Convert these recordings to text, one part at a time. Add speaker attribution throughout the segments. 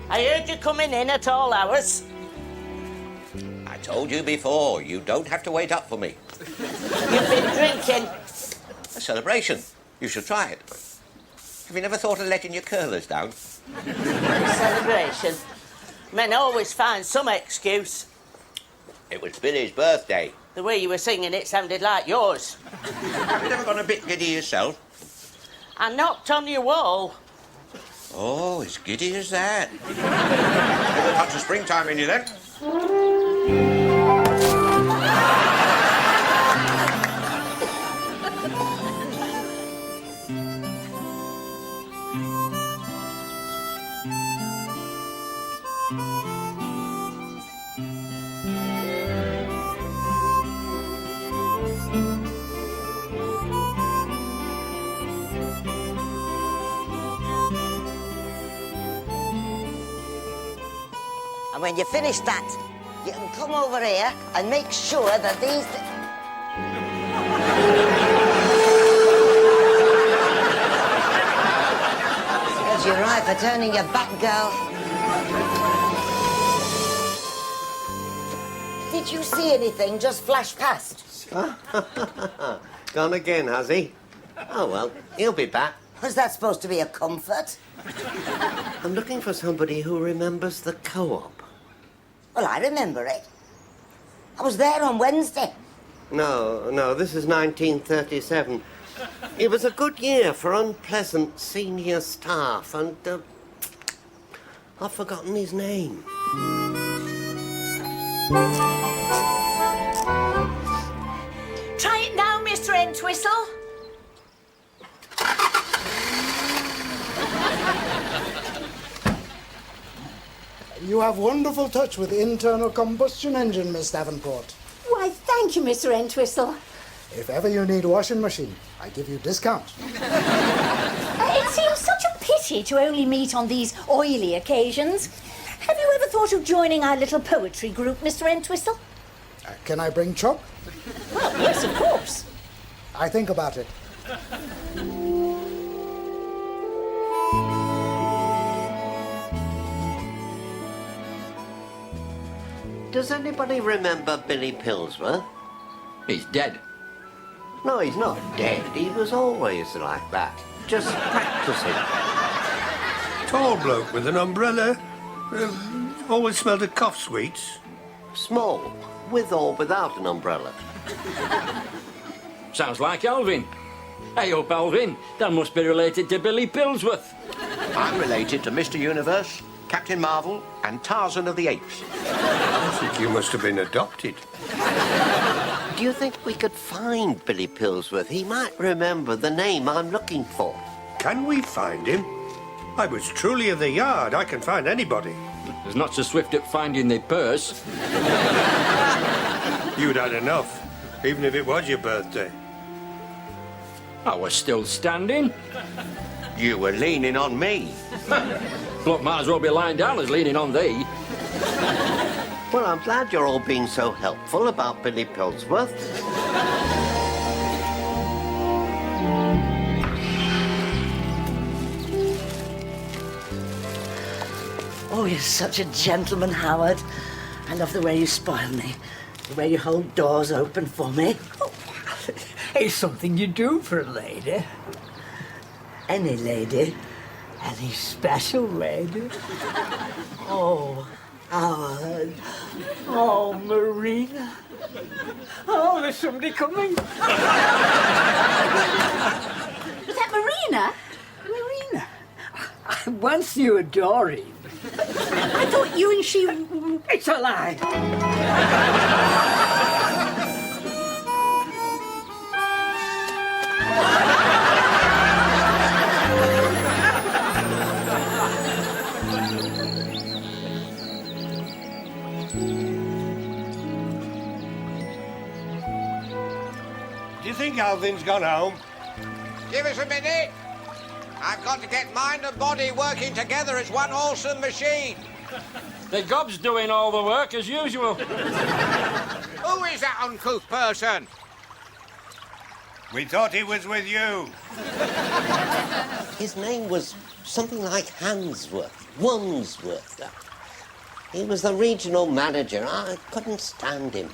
Speaker 1: I heard you coming in at all hours.
Speaker 2: I told you before, you don't have to wait up for me.
Speaker 1: You've been drinking.
Speaker 2: A celebration. You should try it. Have you never thought of letting your curlers down?
Speaker 1: Celebration. Men always find some excuse.
Speaker 2: It was Billy's birthday.
Speaker 1: The way you were singing it sounded like yours.
Speaker 2: Have you never gone a bit giddy yourself?
Speaker 1: I knocked on your wall.
Speaker 2: Oh, as giddy as that. There's a touch of springtime in you then.
Speaker 3: And when you finish that, you can come over here and make sure that these... Here's your right for turning your back, girl. Did you see anything just flash past?
Speaker 4: Gone again, has he? Oh, well, he'll be back.
Speaker 3: Was that supposed to be a comfort?
Speaker 4: I'm looking for somebody who remembers the co-op.
Speaker 3: Well, I remember it. I was there on Wednesday.
Speaker 4: No, this is 1937. It was a good year for unpleasant senior staff, and I've forgotten his name.
Speaker 5: Try it now, Mr. Entwistle.
Speaker 6: You have wonderful touch with the internal combustion engine, Miss Davenport.
Speaker 5: Why, thank you, Mr. Entwistle.
Speaker 6: If ever you need a washing machine, I give you discount.
Speaker 5: It seems such a pity to only meet on these oily occasions. Have you ever thought of joining our little poetry group, Mr. Entwistle?
Speaker 6: Can I bring chalk?
Speaker 5: Well, yes, of course.
Speaker 6: I think about it.
Speaker 4: Does anybody remember Billy Pillsworth?
Speaker 7: He's dead.
Speaker 4: No, he's not dead. He was always like that. Just practicing.
Speaker 8: Tall bloke with an umbrella. Always smelled of cough sweets.
Speaker 4: Small, with or without an umbrella.
Speaker 7: Sounds like Alvin. Hey up, Alvin. That must be related to Billy Pillsworth.
Speaker 2: I'm related to Mr. Universe, Captain Marvel, and Tarzan of the Apes.
Speaker 8: I think you must have been adopted.
Speaker 4: Do you think we could find Billy Pillsworth? He might remember the name I'm looking for.
Speaker 8: Can we find him? I was truly of the yard. I can find anybody.
Speaker 7: He's not so swift at finding the purse.
Speaker 8: You'd had enough, even if it was your birthday.
Speaker 7: I was still standing.
Speaker 2: You were leaning on me.
Speaker 7: Bloke might as well be lying down as leaning on thee.
Speaker 4: Well, I'm glad you're all being so helpful about Billy Pillsworth.
Speaker 3: Oh, you're such a gentleman, Howard. I love the way you spoil me. The way you hold doors open for me.
Speaker 9: Oh, it's something you do for a lady.
Speaker 3: Any lady.
Speaker 9: Any special lady.
Speaker 3: Oh, Howard.
Speaker 9: Oh, Marina. Oh, there's somebody coming.
Speaker 5: Was that Marina?
Speaker 9: Marina. I once knew a Dory.
Speaker 5: I thought you and she...
Speaker 9: It's a lie.
Speaker 8: Do you think Alvin's gone home?
Speaker 2: Give us a minute. I've got to get mind and body working together as one awesome machine.
Speaker 7: The gob's doing all the work as usual.
Speaker 2: Who is that uncouth person?
Speaker 8: We thought he was with you.
Speaker 4: His name was something like Wandsworth. He was the regional manager. I couldn't stand him.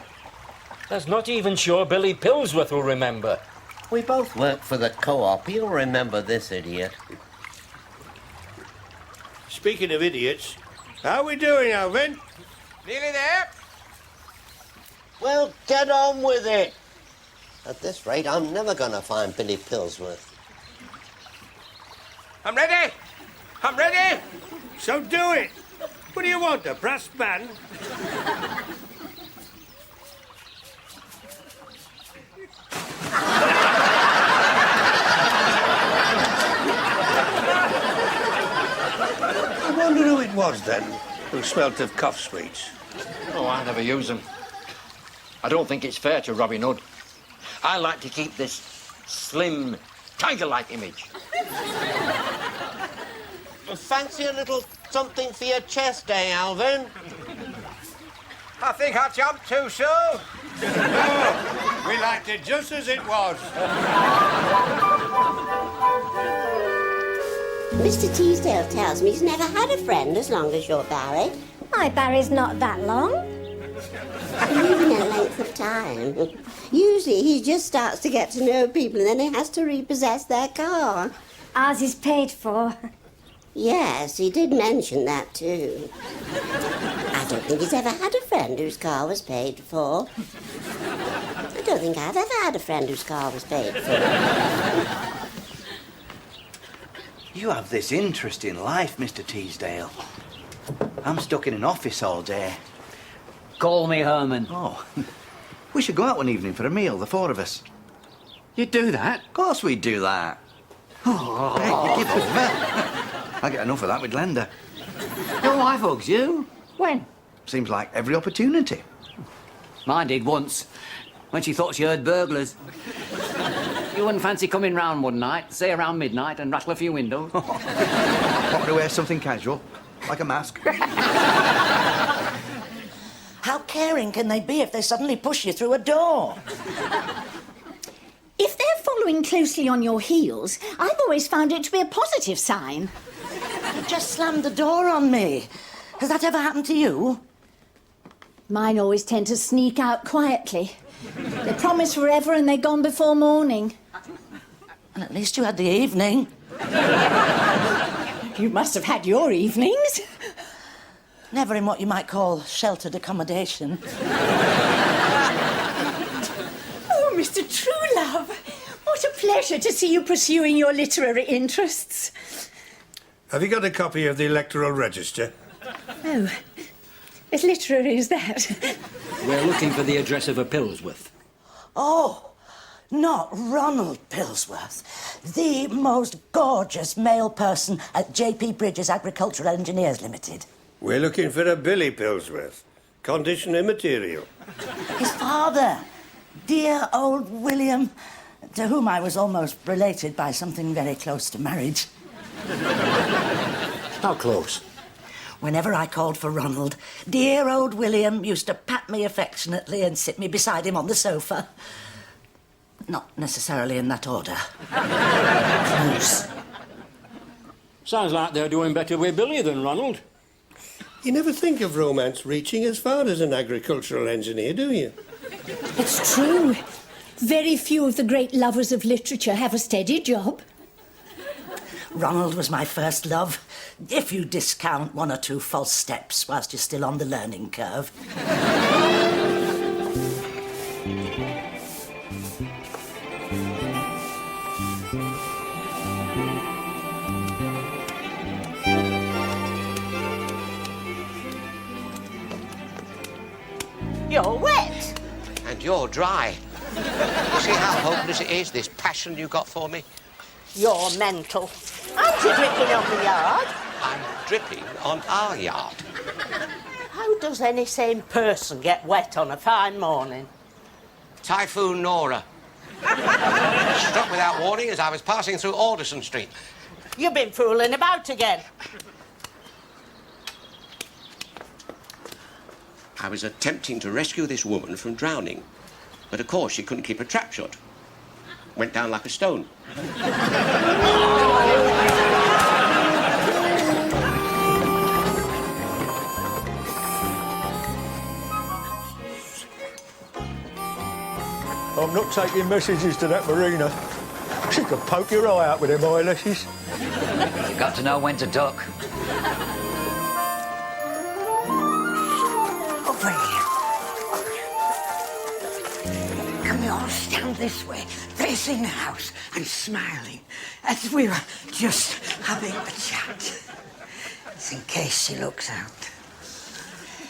Speaker 7: That's not even sure Billy Pillsworth will remember.
Speaker 4: We both worked for the co-op. You'll remember this idiot.
Speaker 8: Speaking of idiots, how are we doing, Alvin?
Speaker 2: Nearly there.
Speaker 4: Well, get on with it. At this rate, I'm never going to find Billy Pillsworth.
Speaker 2: I'm ready. I'm ready.
Speaker 8: So do it. What do you want, a brass band? I wonder who it was then who smelt of cough sweets.
Speaker 7: Oh, I never use them. I don't think it's fair to Robin Hood. I like to keep this slim, tiger-like image.
Speaker 4: Fancy a little something for your chest, eh, Alvin?
Speaker 2: I think I jumped too soon.
Speaker 8: No, we liked it just as it was.
Speaker 10: Mr. Teasdale tells me he's never had a friend as long as you're Barry.
Speaker 5: My Barry's not that long.
Speaker 10: Even a length of time. Usually he just starts to get to know people and then he has to repossess their car.
Speaker 5: Ours is paid for.
Speaker 10: Yes, he did mention that too. I don't think he's ever had a friend whose car was paid for. I don't think I've ever had a friend whose car was paid for.
Speaker 11: You have this interesting life, Mr. Teasdale. I'm stuck in an office all day.
Speaker 12: Call me Herman.
Speaker 11: Oh, we should go out one evening for a meal, the four of us.
Speaker 12: You'd do that?
Speaker 11: Of course we'd do that. Oh. Hey, you give over. I get enough of that with Glenda.
Speaker 12: Your wife hugs you? When?
Speaker 11: Seems like every opportunity.
Speaker 12: Mine did once, when she thought she heard burglars. You wouldn't fancy coming round one night, say around midnight, and rattle a few windows?
Speaker 11: Want to wear something casual, like a mask?
Speaker 3: How caring can they be if they suddenly push you through a door?
Speaker 5: If they're following closely on your heels, I've always found it to be a positive sign.
Speaker 3: You just slammed the door on me. Has that ever happened to you?
Speaker 5: Mine always tend to sneak out quietly. They promise forever and they're gone before morning.
Speaker 3: And at least you had the evening.
Speaker 5: You must have had your evenings.
Speaker 3: Never in what you might call sheltered accommodation.
Speaker 5: Oh, Mr. Truelove, what a pleasure to see you pursuing your literary interests.
Speaker 8: Have you got a copy of the electoral register?
Speaker 5: Oh, as literary as that.
Speaker 7: We're looking for the address of a Pillsworth.
Speaker 3: Oh, not Ronald Pillsworth. The most gorgeous male person at J.P. Bridges Agricultural Engineers Limited.
Speaker 8: We're looking for a Billy Pillsworth. Condition immaterial.
Speaker 3: His father, dear old William, to whom I was almost related by something very close to marriage.
Speaker 7: How close?
Speaker 3: Whenever I called for Ronald, dear old William used to pat me affectionately and sit me beside him on the sofa. Not necessarily in that order. Close.
Speaker 7: Sounds like they're doing better with Billy than Ronald.
Speaker 8: You never think of romance reaching as far as an agricultural engineer, do you?
Speaker 5: It's true. Very few of the great lovers of literature have a steady job.
Speaker 3: Ronald was my first love, if you discount one or two false steps whilst you're still on the learning curve.
Speaker 1: You're wet.
Speaker 2: And you're dry. You see how hopeless it is, this passion you got for me?
Speaker 1: You're mental. Aren't you dripping on the yard?
Speaker 2: I'm dripping on our yard.
Speaker 1: How does any sane person get wet on a fine morning?
Speaker 2: Typhoon Nora. Struck without warning as I was passing through Alderson Street.
Speaker 1: You've been fooling about again.
Speaker 2: I was attempting to rescue this woman from drowning, but of course she couldn't keep her trap shut. went down like a stone.
Speaker 8: I'm not taking messages to that Marina. She could poke your eye out with them eyelashes.
Speaker 12: You've got to know when to duck.
Speaker 9: Over here. Can we all stand this way, facing the house and smiling, as we were just having a chat? It's in case she looks out.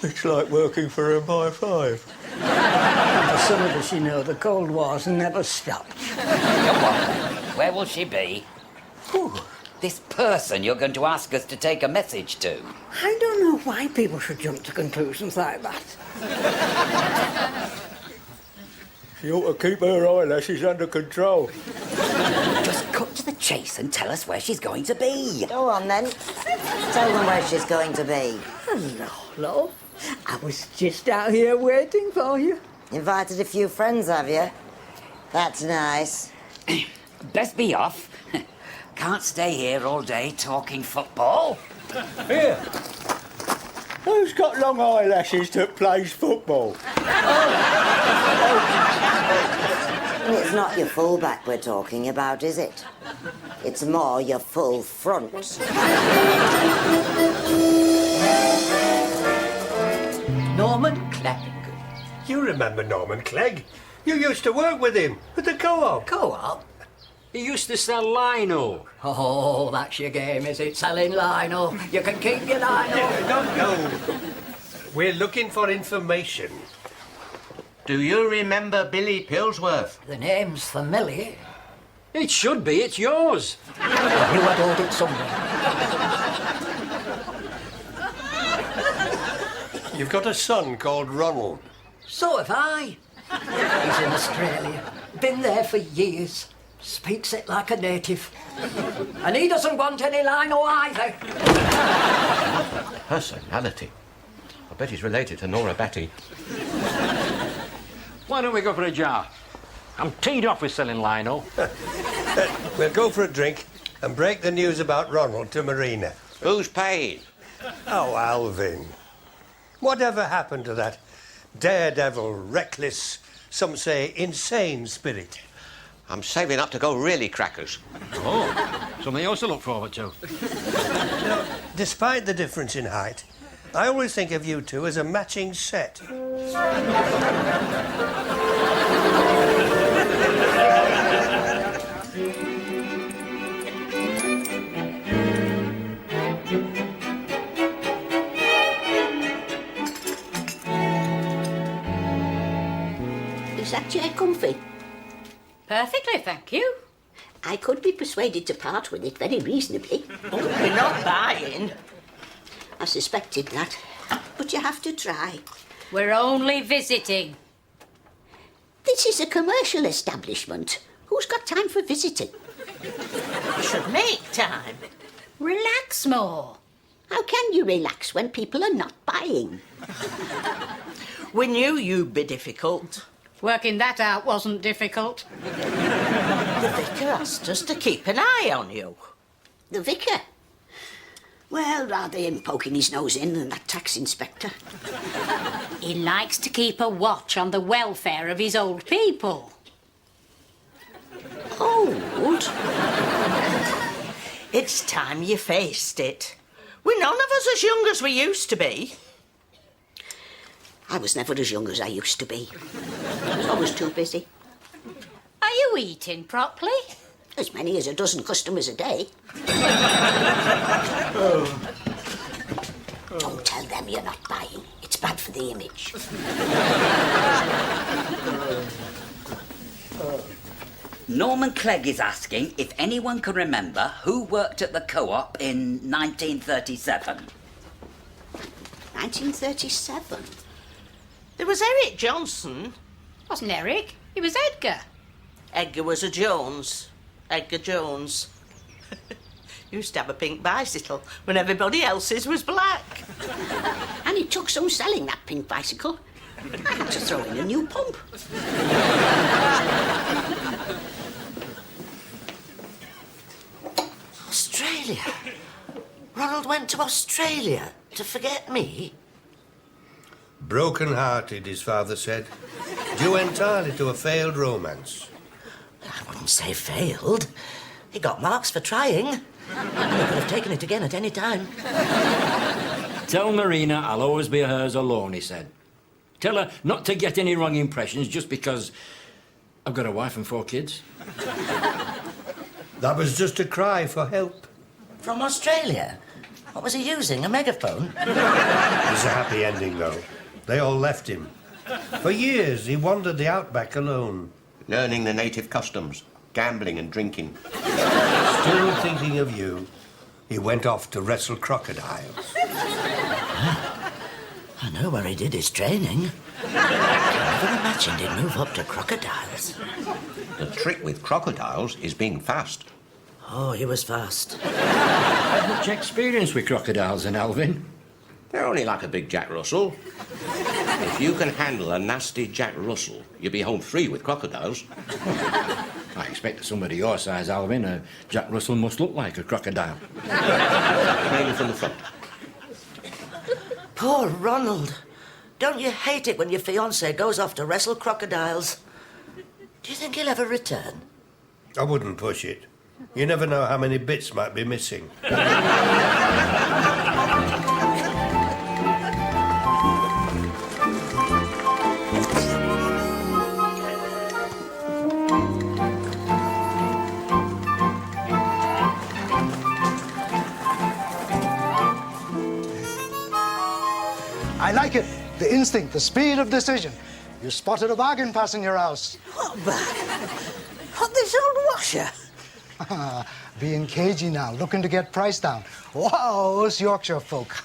Speaker 8: It's like working for MI5.
Speaker 9: For some of us, you know, the Cold War's never stopped.
Speaker 12: Come on. Where will she be?
Speaker 9: Ooh.
Speaker 12: This person you're going to ask us to take a message to.
Speaker 9: I don't know why people should jump to conclusions like that.
Speaker 8: She ought to keep her eyelashes under control.
Speaker 12: Just cut to the chase and tell us where she's going to be.
Speaker 10: Go on, then. Tell them where she's going to be.
Speaker 9: Hello, love. I was just out here waiting for you.
Speaker 10: Invited a few friends, have you? That's nice.
Speaker 12: Best be off. Can't stay here all day talking football.
Speaker 8: Here. Who's got long eyelashes that plays football?
Speaker 10: It's not your full back we're talking about, is it? It's more your full front.
Speaker 9: Norman Clegg.
Speaker 8: You remember Norman Clegg? You used to work with him at the co-op.
Speaker 9: Co-op?
Speaker 13: He used to sell lino.
Speaker 9: Oh, that's your game, is it? Selling lino. You can keep your lino.
Speaker 8: No. We're looking for information.
Speaker 11: Do you remember Billy Pillsworth?
Speaker 9: The name's familiar.
Speaker 13: It should be, it's yours.
Speaker 9: You had owed it somewhere.
Speaker 8: You've got a son called Ronald.
Speaker 9: So have I. He's in Australia. Been there for years. Speaks it like a native. And he doesn't want any lino either.
Speaker 2: Personality. I bet he's related to Nora Batty.
Speaker 13: Why don't we go for a jar? I'm teed off with selling lino.
Speaker 8: We'll go for a drink and break the news about Ronald to Marina.
Speaker 2: Who's paying?
Speaker 8: Oh, Alvin. Whatever happened to that daredevil, reckless, some say insane spirit?
Speaker 2: I'm saving up to go really crackers.
Speaker 13: Oh, something else to look forward to.
Speaker 8: Now, despite the difference in height, I always think of you two as a matching set.
Speaker 14: Is that chair comfy?
Speaker 5: Perfectly, thank you.
Speaker 14: I could be persuaded to part with it very reasonably.
Speaker 1: We're not buying.
Speaker 14: I suspected that, but you have to try.
Speaker 5: We're only visiting.
Speaker 14: This is a commercial establishment. Who's got time for visiting?
Speaker 1: You should make time.
Speaker 5: Relax more.
Speaker 14: How can you relax when people are not buying?
Speaker 1: We knew you'd be difficult.
Speaker 5: Working that out wasn't difficult.
Speaker 1: The vicar asked us to keep an eye on you.
Speaker 14: The vicar? Well, rather him poking his nose in than that tax inspector.
Speaker 5: He likes to keep a watch on the welfare of his old people.
Speaker 14: Old?
Speaker 1: It's time you faced it. We're none of us as young as we used to be.
Speaker 14: I was never as young as I used to be. I was always too busy.
Speaker 5: Are you eating properly?
Speaker 14: As many as a dozen customers a day. Don't tell them you're not buying. It's bad for the image.
Speaker 12: Norman Clegg is asking if anyone can remember who worked at the co-op in 1937.
Speaker 14: 1937?
Speaker 1: There was Eric Johnson.
Speaker 5: Wasn't Eric? It was Edgar.
Speaker 1: Edgar was a Jones. Edgar Jones. Used to have a pink bicycle when everybody else's was black.
Speaker 14: And it took some selling, that pink bicycle. I had to throw in a new pump.
Speaker 3: Australia? Ronald went to Australia to forget me?
Speaker 8: Broken-hearted, his father said. Due entirely to a failed romance.
Speaker 3: I wouldn't say failed. He got marks for trying. He could have taken it again at any time.
Speaker 13: Tell Marina I'll always be hers alone, he said. Tell her not to get any wrong impressions just because I've got a wife and 4 kids.
Speaker 8: That was just a cry for help.
Speaker 3: From Australia? What was he using, a megaphone?
Speaker 8: It was a happy ending, though. They all left him. For years, he wandered the outback alone.
Speaker 2: Learning the native customs, gambling and drinking.
Speaker 8: Still thinking of you, he went off to wrestle crocodiles.
Speaker 3: I know where he did his training. I never imagined he'd move up to crocodiles.
Speaker 2: The trick with crocodiles is being fast.
Speaker 3: Oh, he was fast.
Speaker 13: Had much experience with crocodiles, and Alvin.
Speaker 2: They're only like a big Jack Russell. If you can handle a nasty Jack Russell, you'll be home free with crocodiles.
Speaker 13: I expect that somebody your size, Alvin, a Jack Russell must look like a crocodile.
Speaker 2: Mainly from the front.
Speaker 3: Poor Ronald. Don't you hate it when your fiancé goes off to wrestle crocodiles? Do you think he'll ever return?
Speaker 8: I wouldn't push it. You never know how many bits might be missing.
Speaker 6: I like it. The instinct, the speed of decision. You spotted a bargain passing your house.
Speaker 9: What bag? What, this old washer?
Speaker 6: Being cagey now, looking to get price down. Wow, us Yorkshire folk.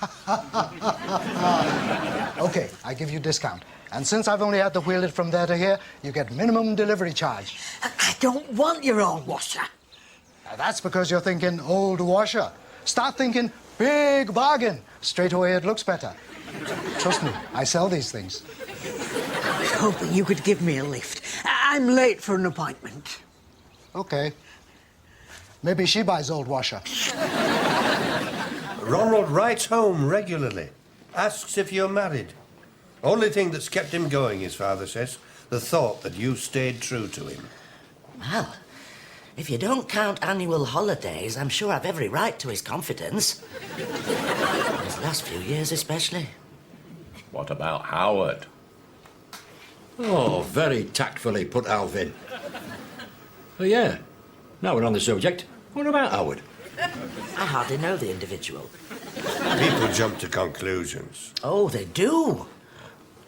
Speaker 6: Okay, I give you discount. And since I've only had to wheel it from there to here, you get minimum delivery charge.
Speaker 9: I don't want your old washer.
Speaker 6: Now, that's because you're thinking old washer. Start thinking big bargain. Straight away it looks better. Trust me, I sell these things.
Speaker 9: I was hoping you could give me a lift. I'm late for an appointment.
Speaker 6: Okay. Maybe she buys old washer.
Speaker 8: Ronald writes home regularly, asks if you're married. Only thing that's kept him going, his father says, the thought that you stayed true to him.
Speaker 3: Well, if you don't count annual holidays, I'm sure I've every right to his confidence. These last few years especially.
Speaker 2: What about Howard?
Speaker 13: Oh, very tactfully put, Alvin. Oh, yeah. Now we're on the subject. What about Howard?
Speaker 3: I hardly know the individual.
Speaker 8: People jump to conclusions.
Speaker 3: Oh, they do.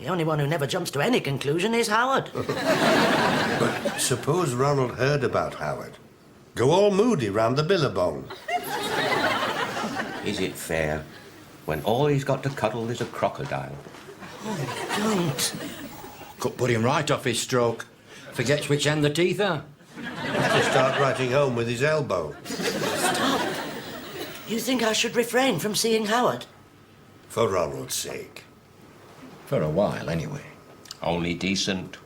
Speaker 3: The only one who never jumps to any conclusion is Howard.
Speaker 8: But suppose Ronald heard about Howard. Go all moody round the billabong.
Speaker 2: Is it fair when all he's got to cuddle is a crocodile?
Speaker 3: Oh, don't.
Speaker 13: Could put him right off his stroke. Forgets which end the teeth are.
Speaker 8: To start writing home with his elbow.
Speaker 3: Stop. You think I should refrain from seeing Howard?
Speaker 8: For Ronald's sake.
Speaker 13: For a while, anyway.
Speaker 2: Only decent.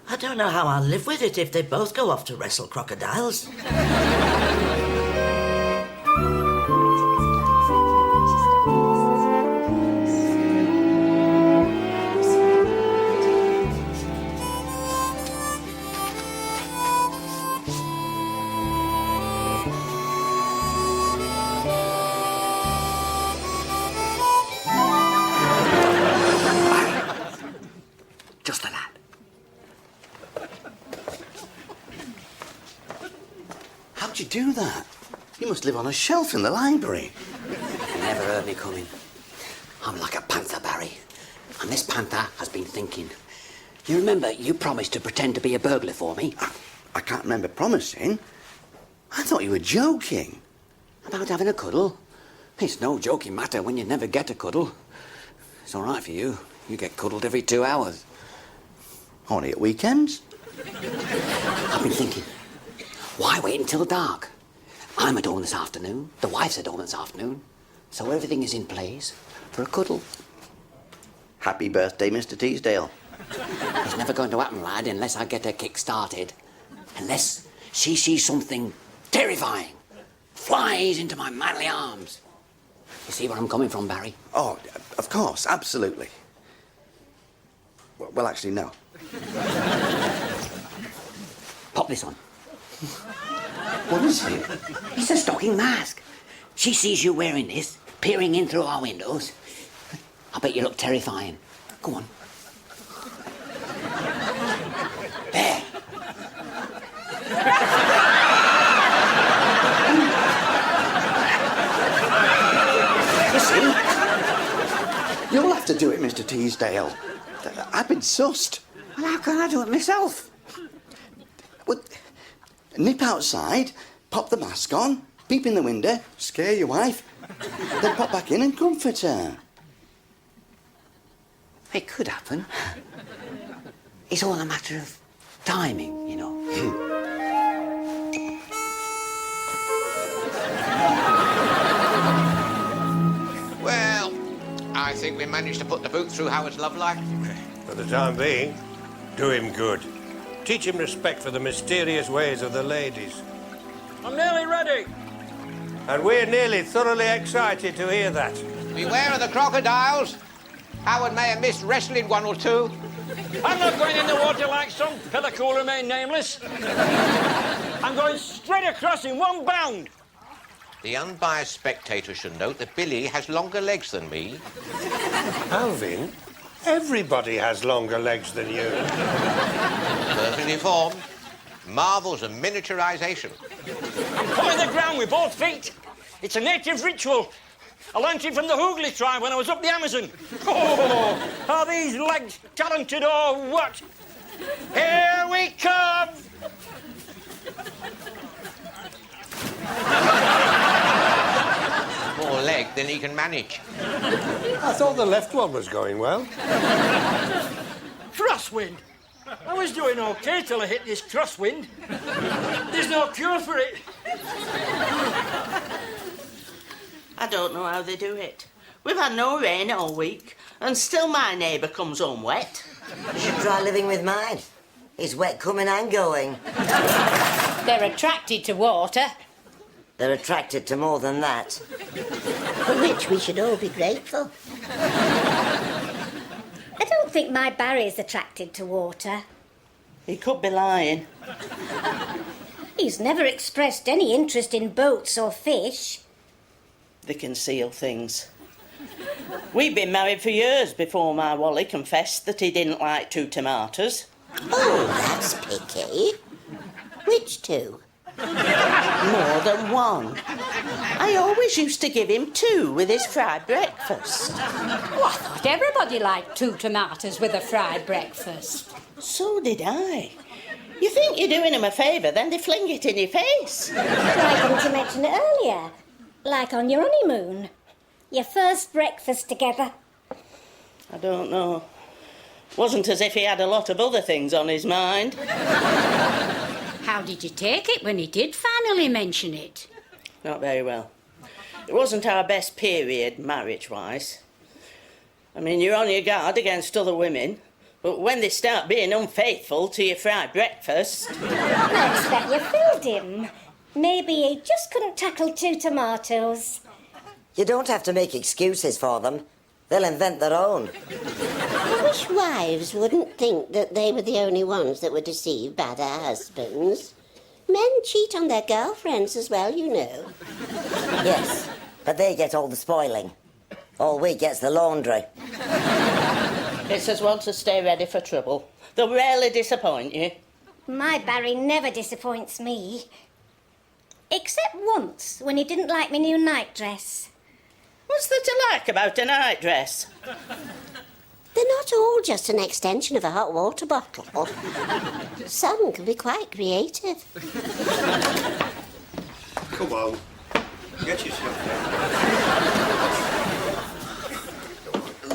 Speaker 3: I don't know how I'll live with it if they both go off to wrestle crocodiles.
Speaker 14: Just a lad.
Speaker 11: How'd you do that? You must live on a shelf in the library.
Speaker 14: You never heard me coming. I'm like a panther, Barry. And this panther has been thinking. You remember you promised to pretend to be a burglar for me?
Speaker 11: I can't remember promising. I thought you were joking.
Speaker 14: About having a cuddle? It's no joking matter when you never get a cuddle. It's all right for you. You get cuddled every 2 hours.
Speaker 11: Only at weekends?
Speaker 14: I've been thinking, why wait until dark? I'm at home this afternoon, the wife's at home this afternoon, so everything is in place for a cuddle.
Speaker 11: Happy birthday, Mr. Teasdale.
Speaker 14: It's never going to happen, lad, unless I get her kick started. Unless she sees something terrifying. Flies into my manly arms. You see where I'm coming from, Barry?
Speaker 11: Oh, of course, absolutely. Well, actually, no.
Speaker 14: Pop this on.
Speaker 11: What is it?
Speaker 14: It's a stocking mask. She sees you wearing this, peering in through our windows. I bet you look terrifying. Go on. There.
Speaker 11: You see? You'll have to do it, Mr. Teasdale. I've been sussed.
Speaker 14: Well, how can I do it myself?
Speaker 11: Well, nip outside, pop the mask on, peep in the window, scare your wife, then pop back in and comfort her.
Speaker 14: It could happen. It's all a matter of timing, you know.
Speaker 2: Well, I think we managed to put the boot through Howard's love life.
Speaker 8: For the time being, do him good. Teach him respect for the mysterious ways of the ladies.
Speaker 13: I'm nearly ready.
Speaker 8: And we're nearly thoroughly excited to hear that.
Speaker 2: Beware of the crocodiles. Howard may have missed wrestling one or two.
Speaker 13: I'm not going in the water like some pillar who remain nameless. I'm going straight across in one bound.
Speaker 2: The unbiased spectator should note that Billy has longer legs than me.
Speaker 8: Alvin, everybody has longer legs than you.
Speaker 2: Perfectly formed. Marvels of miniaturization.
Speaker 13: I'm pulling the ground with both feet. It's a native ritual. I learnt it from the Hoogly tribe when I was up the Amazon. Oh, are these legs talented or what? Here we come!
Speaker 2: More leg than he can manage.
Speaker 8: I thought the left one was going well.
Speaker 13: Crosswind. I was doing OK till I hit this crosswind. There's no cure for it.
Speaker 1: I don't know how they do it. We've had no rain all week, and still my neighbour comes home wet.
Speaker 15: You should try living with mine. It's wet coming and going.
Speaker 5: They're attracted to water.
Speaker 15: They're attracted to more than that.
Speaker 10: For which we should all be grateful.
Speaker 5: I don't think my Barry's attracted to water.
Speaker 1: He could be lying.
Speaker 5: He's never expressed any interest in boats or fish.
Speaker 1: They conceal things. We've been married for years before my Wally confessed that he didn't like 2 tomatoes.
Speaker 10: Oh, that's picky. Which 2?
Speaker 1: More than 1. I always used to give him 2 with his fried breakfast.
Speaker 5: Oh, I thought everybody liked 2 tomatoes with a fried breakfast.
Speaker 1: So did I. You think you're doing him a favour, then they fling it in your face.
Speaker 5: Why didn't you mention it earlier? Like on your honeymoon. Your first breakfast together.
Speaker 1: I don't know. Wasn't as if he had a lot of other things on his mind.
Speaker 5: How did you take it when he did finally mention it?
Speaker 1: Not very well. It wasn't our best period, marriage-wise. I mean, you're on your guard against other women, but when they start being unfaithful to your fried breakfast...
Speaker 5: I expect you filled him. Maybe he just couldn't tackle 2 tomatoes.
Speaker 15: You don't have to make excuses for them. They'll invent their own.
Speaker 10: I wish wives wouldn't think that they were the only ones that were deceived by their husbands. Men cheat on their girlfriends as well, you know.
Speaker 15: Yes, but they get all the spoiling. All we get's the laundry.
Speaker 1: It's as well to stay ready for trouble. They'll rarely disappoint you.
Speaker 5: My Barry never disappoints me. Except once, when he didn't like my new nightdress.
Speaker 1: What's there to like about a nightdress?
Speaker 10: They're not all just an extension of a hot water bottle. Some can be quite creative.
Speaker 8: Come on, get yourself down.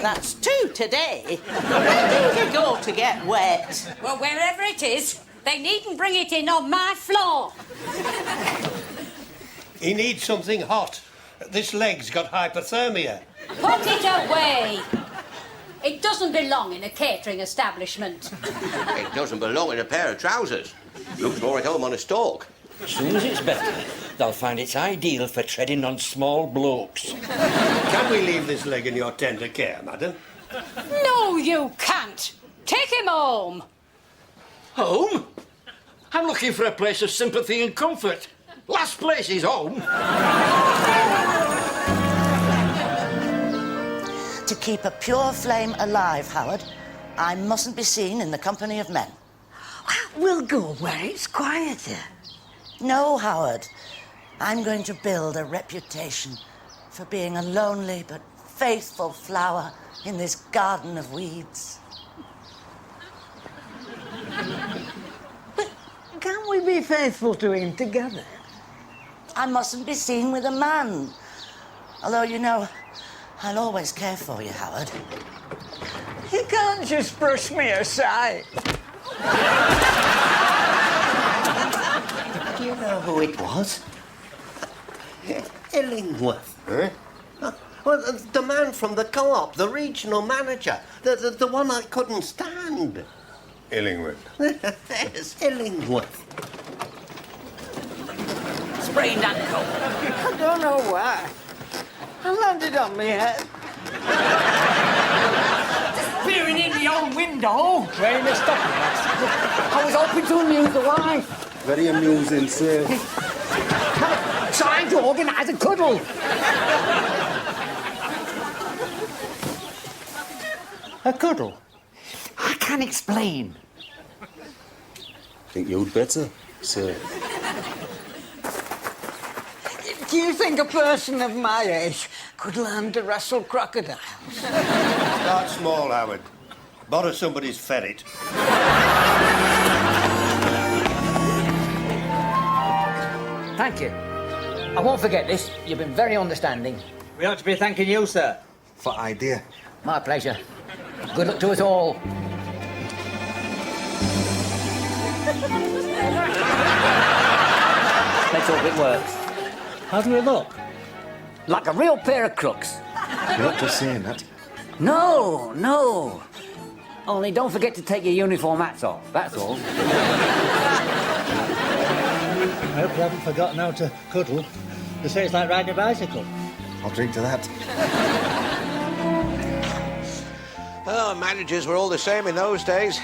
Speaker 1: That's 2 today. Where do they go to get wet?
Speaker 16: Well, wherever it is, they needn't bring it in on my floor.
Speaker 8: He needs something hot. This leg's got hypothermia.
Speaker 16: Put it away. It doesn't belong in a catering establishment.
Speaker 2: It doesn't belong in a pair of trousers. Looks more at home on a stalk.
Speaker 13: As soon as it's better, they'll find it's ideal for treading on small blokes.
Speaker 8: Can we leave this leg in your tender care, madam?
Speaker 16: No, you can't. Take him home.
Speaker 13: Home? I'm looking for a place of sympathy and comfort. Last place is home.
Speaker 3: To keep a pure flame alive, Howard, I mustn't be seen in the company of men.
Speaker 9: We'll go where it's quieter.
Speaker 3: No, Howard. I'm going to build a reputation for being a lonely but faithful flower in this garden of weeds.
Speaker 9: But can't we be faithful to him together?
Speaker 3: I mustn't be seen with a man. Although, you know, I'll always care for you, Howard.
Speaker 9: You can't just brush me aside.
Speaker 4: Do you know who it was? Illingworth. Huh? Well, the man from the co-op, the regional manager, the one I couldn't stand.
Speaker 8: Illingworth.
Speaker 4: Yes, Illingworth.
Speaker 12: Sprained ankle.
Speaker 9: I don't know why. I landed on my head.
Speaker 14: Peering in the old window. Wearing the stocking hats. I was hoping to amuse the wife.
Speaker 11: Very amusing, sir.
Speaker 14: Trying to organise a cuddle.
Speaker 9: A cuddle?
Speaker 14: I can't explain.
Speaker 11: Think you'd better, sir.
Speaker 9: Do you think a person of my age could learn to wrestle crocodiles?
Speaker 8: Start small, Howard. Borrow somebody's ferret.
Speaker 12: Thank you. I won't forget this. You've been very understanding.
Speaker 14: We ought to be thanking you, sir.
Speaker 11: For idea.
Speaker 12: My pleasure. Good luck to us all. Let's hope it works.
Speaker 14: How do we look?
Speaker 12: Like a real pair of crooks.
Speaker 11: You're not just saying that.
Speaker 12: No, no. Only don't forget to take your uniform hats off, that's all.
Speaker 14: I hope you haven't forgotten how to cuddle. They say it's like riding a bicycle.
Speaker 11: I'll drink to that.
Speaker 2: Oh, marriages were all the same in those days.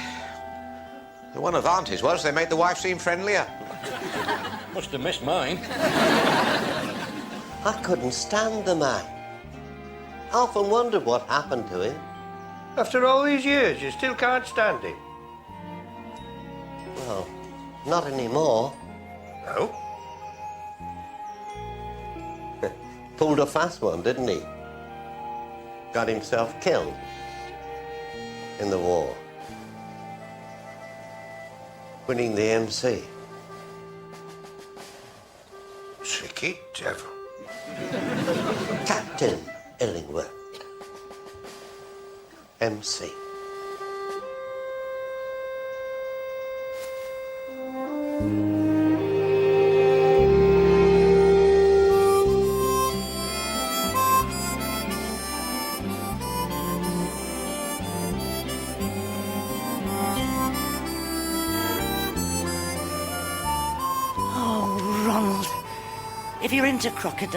Speaker 2: The one advantage was they made the wife seem friendlier.
Speaker 13: Must have missed mine.
Speaker 4: I couldn't stand the man. I often wondered what happened to him.
Speaker 8: After all these years, you still can't stand him.
Speaker 4: Well, not anymore.
Speaker 8: No?
Speaker 4: Pulled a fast one, didn't he? Got himself killed in the war. Winning the MC.
Speaker 8: Tricky devil.
Speaker 4: Captain Illingworth. MC.
Speaker 3: Oh, Ronald, if you're into crocodile...